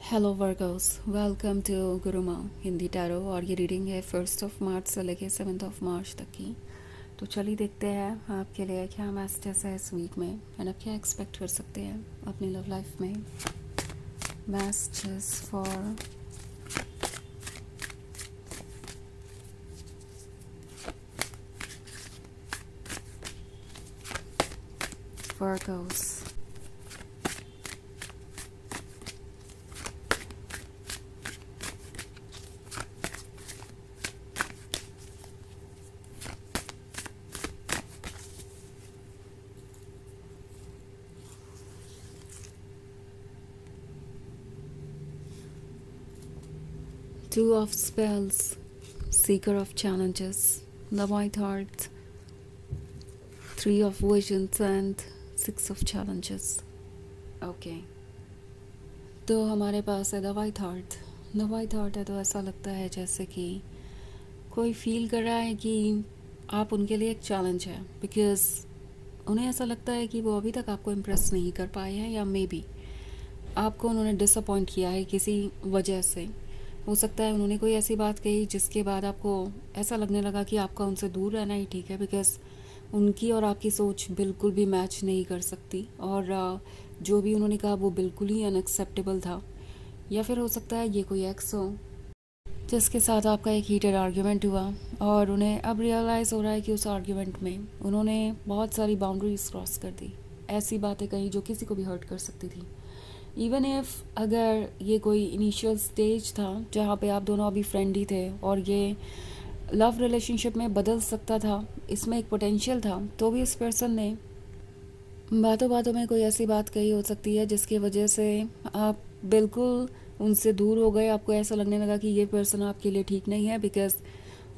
Hello Virgos, welcome to Guruma Hindi tarot. और ये reading है 1 मार्च से लेके 7 मार्च तक की। तो चलिए देखते हैं आपके लिए क्या मैसेजेस है इस वीक में एंड आप क्या एक्सपेक्ट कर सकते हैं अपनी लव लाइफ में। Messages for Virgo's. 2 of Spells, Seeker of Challenges, the White Heart, 3 of Visions and 6 of Challenges। Okay, तो हमारे पास है the white heart. The white heart है तो ऐसा लगता है जैसे कि कोई फील कर रहा है कि आप उनके लिए एक चैलेंज है, बिकॉज़ उन्हें ऐसा लगता है कि वो अभी तक आपको इम्प्रेस नहीं कर पाए हैं, या मे बी आपको उन्होंने डिसअपॉइंट किया है किसी वजह से। हो सकता है उन्होंने कोई ऐसी बात कही जिसके बाद आपको ऐसा लगने लगा कि आपका उनसे दूर रहना ही ठीक है, बिकॉज़ उनकी और आपकी सोच बिल्कुल भी मैच नहीं कर सकती, और जो भी उन्होंने कहा वो बिल्कुल ही अनएक्सेप्टेबल था। या फिर हो सकता है ये कोई एक्स हो जिसके साथ आपका एक हीटेड आर्ग्यूमेंट हुआ, और उन्हें अब रियलाइज़ हो रहा है कि उस आर्ग्यूमेंट में उन्होंने बहुत सारी बाउंड्रीज क्रॉस कर दी, ऐसी बातें कही जो किसी को भी हर्ट कर सकती थी। इवन इफ़ अगर ये कोई इनिशियल स्टेज था जहाँ पे आप दोनों अभी फ्रेंड ही थे और ये लव रिलेशनशिप में बदल सकता था, इसमें एक पोटेंशियल था, तो भी इस पर्सन ने बातों बातों में कोई ऐसी बात कही हो सकती है जिसकी वजह से आप बिल्कुल उनसे दूर हो गए। आपको ऐसा लगने लगा कि ये पर्सन आपके लिए ठीक नहीं है, बिकॉज़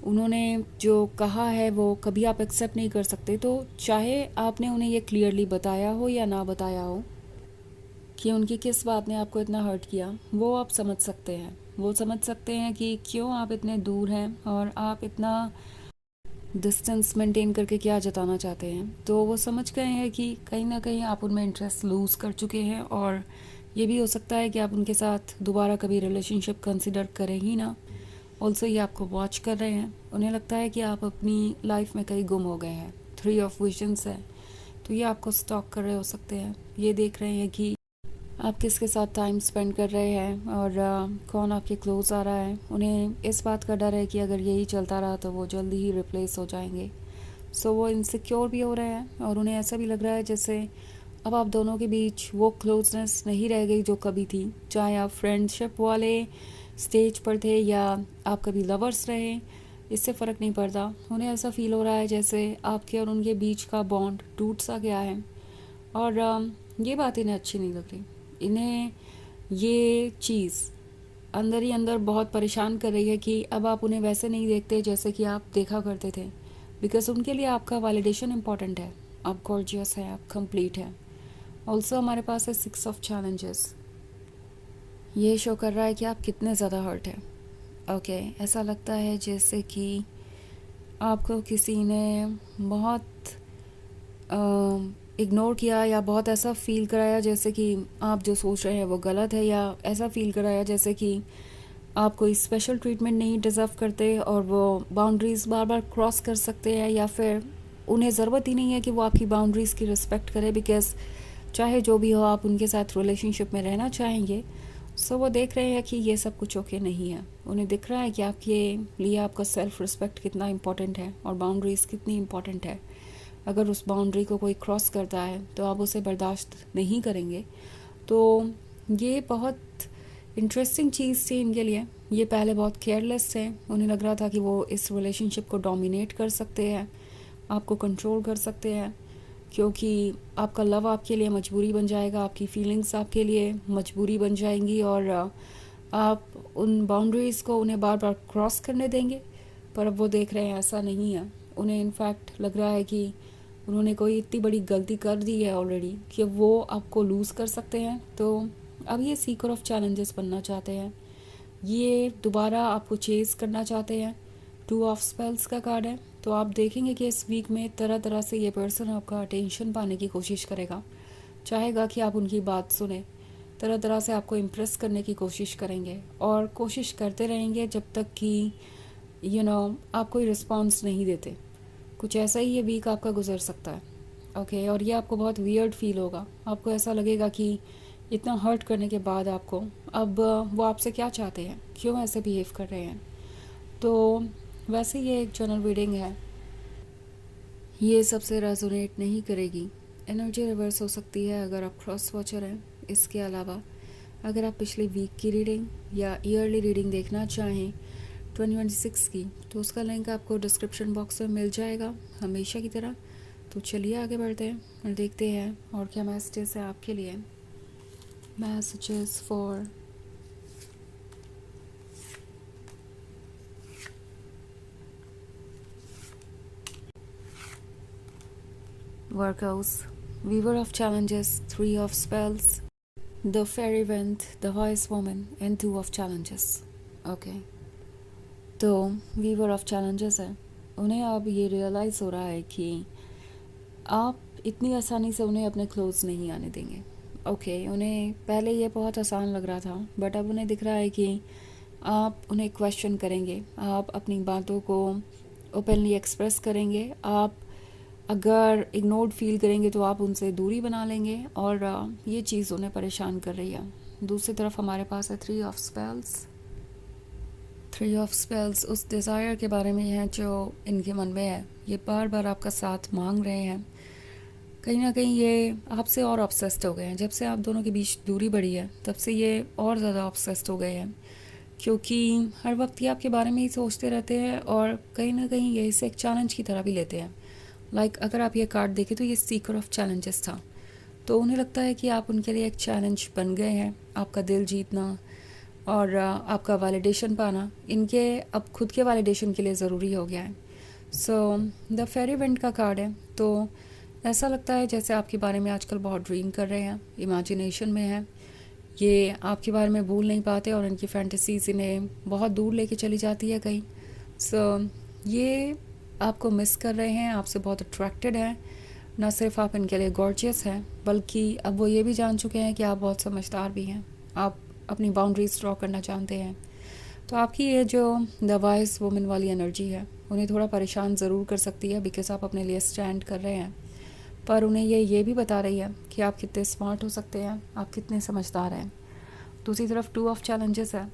उन्होंने जो कहा है वो कभी आप एक्सेप्ट नहीं कर सकते। तो चाहे आपने उन्हें ये क्लियरली बताया हो या ना बताया हो कि उनकी किस बात ने आपको इतना हर्ट किया, वो आप समझ सकते हैं। वो समझ सकते हैं कि क्यों आप इतने दूर हैं और आप इतना डिस्टेंस मेंटेन करके क्या जताना चाहते हैं। तो वो समझ गए हैं कि कहीं ना कहीं आप उनमें इंटरेस्ट लूज़ कर चुके हैं, और ये भी हो सकता है कि आप उनके साथ दोबारा कभी रिलेशनशिप कंसिडर करें ही ना। ऑल्सो ये आपको वॉच कर रहे हैं, उन्हें लगता है कि आप अपनी लाइफ में कहीं गुम हो गए हैं। 3 of Visions है, तो ये आपको स्टॉक कर रहे हो सकते हैं। ये देख रहे हैं कि आप किसके साथ टाइम स्पेंड कर रहे हैं और कौन आपके क्लोज आ रहा है। उन्हें इस बात का डर है कि अगर यही चलता रहा तो वो जल्दी ही रिप्लेस हो जाएंगे। सो वो इनसिक्योर भी हो रहे हैं, और उन्हें ऐसा भी लग रहा है जैसे अब आप दोनों के बीच वो क्लोजनेस नहीं रह गई जो कभी थी। चाहे आप फ्रेंडशिप वाले स्टेज पर थे या आप कभी लवर्स रहे, इससे फ़र्क नहीं पड़ता। उन्हें ऐसा फील हो रहा है जैसे आपके और उनके बीच का बॉन्ड टूट सा गया है, और ये बात इन्हें अच्छी नहीं लग रही। इन्हें ये चीज़ अंदर ही अंदर बहुत परेशान कर रही है कि अब आप उन्हें वैसे नहीं देखते जैसे कि आप देखा करते थे, बिकॉज उनके लिए आपका वैलिडेशन इम्पॉर्टेंट है। आप गॉर्जियस है, आप कंप्लीट है। ऑल्सो हमारे पास है 6 of Challenges। ये शो कर रहा है कि आप कितने ज़्यादा हर्ट है। ओके, ऐसा लगता है जैसे कि आपको किसी ने बहुत इग्नोर किया, या बहुत ऐसा फ़ील कराया जैसे कि आप जो सोच रहे हैं वो गलत है, या ऐसा फ़ील कराया जैसे कि आप कोई स्पेशल ट्रीटमेंट नहीं डिज़र्व करते और वो बाउंड्रीज़ बार बार क्रॉस कर सकते हैं, या फिर उन्हें ज़रूरत ही नहीं है कि वो आपकी बाउंड्रीज़ की रिस्पेक्ट करें, बिकॉज़ चाहे जो भी हो आप उनके साथ रिलेशनशिप में रहना चाहेंगे। सो वो देख रहे हैं कि ये सब कुछ ओके नहीं है। उन्हें दिख रहा है कि आपके लिए आपका सेल्फ़ रिस्पेक्ट कितना इम्पोर्टेंट है और बाउंड्रीज़ कितनी इम्पोर्टेंट है। अगर उस बाउंड्री को कोई क्रॉस करता है तो आप उसे बर्दाश्त नहीं करेंगे। तो ये बहुत इंटरेस्टिंग चीज़ थी इनके लिए। ये पहले बहुत केयरलेस थे, उन्हें लग रहा था कि वो इस रिलेशनशिप को डोमिनेट कर सकते हैं, आपको कंट्रोल कर सकते हैं, क्योंकि आपका लव आपके लिए मजबूरी बन जाएगा, आपकी फीलिंग्स आपके लिए मजबूरी बन जाएंगी, और आप उन बाउंड्रीज़ को उन्हें बार बार क्रॉस करने देंगे। पर अब वो देख रहे हैं ऐसा नहीं है। उन्हें इनफैक्ट लग रहा है कि उन्होंने कोई इतनी बड़ी गलती कर दी है ऑलरेडी कि वो आपको लूज़ कर सकते हैं। तो अब ये सीकर ऑफ चैलेंजेस बनना चाहते हैं, ये दोबारा आपको चेज़ करना चाहते हैं। 2 of Spells का कार्ड है, तो आप देखेंगे कि इस वीक में तरह तरह से ये पर्सन आपका अटेंशन पाने की कोशिश करेगा, चाहेगा कि आप उनकी बात सुने, तरह तरह से आपको इम्प्रेस करने की कोशिश करेंगे और कोशिश करते रहेंगे जब तक कि आप कोई रिस्पॉन्स नहीं देते। कुछ ऐसा ही ये वीक आपका गुजर सकता है। ओके, और ये आपको बहुत वियर्ड फील होगा। आपको ऐसा लगेगा कि इतना हर्ट करने के बाद आपको अब वो आपसे क्या चाहते हैं, क्यों ऐसे बिहेव कर रहे हैं। तो वैसे ये एक जनरल रीडिंग है, ये सबसे रेजोनेट नहीं करेगी। एनर्जी रिवर्स हो सकती है अगर आप क्रॉस वॉचर हैं। इसके अलावा अगर आप पिछले वीक की रीडिंग या ईयरली रीडिंग देखना चाहें 2026 की, तो उसका लिंक आपको डिस्क्रिप्शन बॉक्स में मिल जाएगा हमेशा की तरह। तो चलिए आगे बढ़ते हैं और देखते हैं और क्या मैसेजेस है आपके लिए। Messages for workouts, weaver of challenges, 3 of spells, the fairy went, the voice woman and 2 of challenges. Okay, तो वीवर ऑफ चैलेंजेस है, उन्हें अब ये रियलाइज़ हो रहा है कि आप इतनी आसानी से उन्हें अपने क्लोज नहीं आने देंगे। ओके, उन्हें पहले ये बहुत आसान लग रहा था, बट अब उन्हें दिख रहा है कि आप उन्हें क्वेश्चन करेंगे, आप अपनी बातों को ओपनली एक्सप्रेस करेंगे। आप अगर इग्नोर्ड फील करेंगे तो आप उनसे दूरी बना लेंगे और ये चीज़ उन्हें परेशान कर रही है। दूसरी तरफ हमारे पास है 3 ऑफ स्पेल्स। 3 ऑफ स्पेल्स उस डिज़ायर के बारे में है जो इनके मन में है। ये बार बार आपका साथ मांग रहे हैं। कहीं ना कहीं ये आपसे और ऑब्सेस्ड हो गए हैं। जब से आप दोनों के बीच दूरी बढ़ी है तब से ये और ज़्यादा ऑब्सेस्ड हो गए हैं, क्योंकि हर वक्त ये आपके बारे में ही सोचते रहते हैं और कहीं ना कहीं ये इसे एक चैलेंज की तरह भी लेते हैं। अगर आप ये कार्ड देखें तो ये सीकर ऑफ चैलेंजेस था, तो उन्हें लगता है कि आप उनके लिए एक चैलेंज बन गए हैं। आपका दिल जीतना और आपका वैलिडेशन पाना इनके अब खुद के वैलिडेशन के लिए ज़रूरी हो गया है। सो द फेरी विंड का कार्ड है, तो ऐसा लगता है जैसे आपके बारे में आजकल बहुत ड्रीम कर रहे हैं, इमेजिनेशन में है। ये आपके बारे में भूल नहीं पाते और इनकी फैंटेसीज इन्हें बहुत दूर लेके चली जाती है कहीं। सो ये आपको मिस कर रहे हैं, आपसे बहुत अट्रैक्टेड हैं। ना सिर्फ आप इनके लिए गॉर्जियस हैं, बल्कि अब वो ये भी जान चुके हैं कि आप बहुत समझदार भी हैं। आप अपनी बाउंड्रीज ड्रॉ करना जानते हैं। तो आपकी ये जो द वॉइस वुमन वाली एनर्जी है उन्हें थोड़ा परेशान ज़रूर कर सकती है, बिकॉज आप अपने लिए स्टैंड कर रहे हैं। पर उन्हें ये भी बता रही है कि आप कितने स्मार्ट हो सकते हैं, आप कितने समझदार हैं। दूसरी तरफ 2 ऑफ चैलेंजेस है,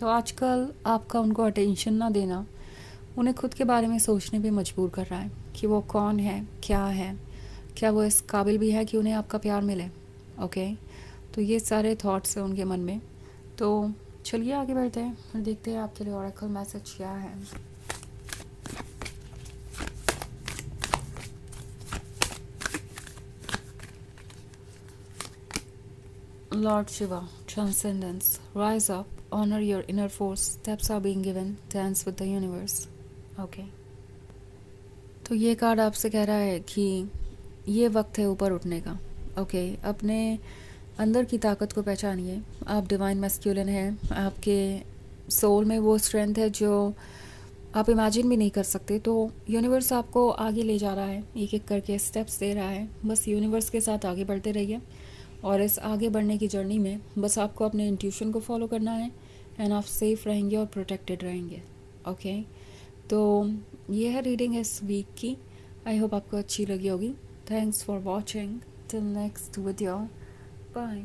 तो आजकल आपका उनको अटेंशन ना देना उन्हें खुद के बारे में सोचने पे मजबूर कर रहा है कि वो कौन है, क्या वो इस काबिल भी है कि उन्हें आपका प्यार मिले। ओके, तो ये सारे थॉट्स हैं उनके मन में। तो चलिए आगे बढ़ते हैं और देखते हैं आपके लिए ऑरेकल मैसेज क्या है। Lord Shiva, transcendence, rise up, honor your inner force, steps are being given, dance with the universe. Okay. तो ये कार्ड आपसे कह रहा है कि ये वक्त है ऊपर उठने का। ओके, अपने अंदर की ताकत को पहचानिए। आप डिवाइन मैस्कुलिन हैं, आपके सोल में वो स्ट्रेंथ है जो आप इमेजिन भी नहीं कर सकते। तो यूनिवर्स आपको आगे ले जा रहा है, एक एक करके स्टेप्स दे रहा है। बस यूनिवर्स के साथ आगे बढ़ते रहिए और इस आगे बढ़ने की जर्नी में बस आपको अपने इंट्यूशन को फॉलो करना है एंड आप सेफ रहेंगे और प्रोटेक्टेड रहेंगे। ओके, तो ये है रीडिंग इस वीक की। आई होप आपको अच्छी लगी होगी। Thanks for watching, till next video, bye.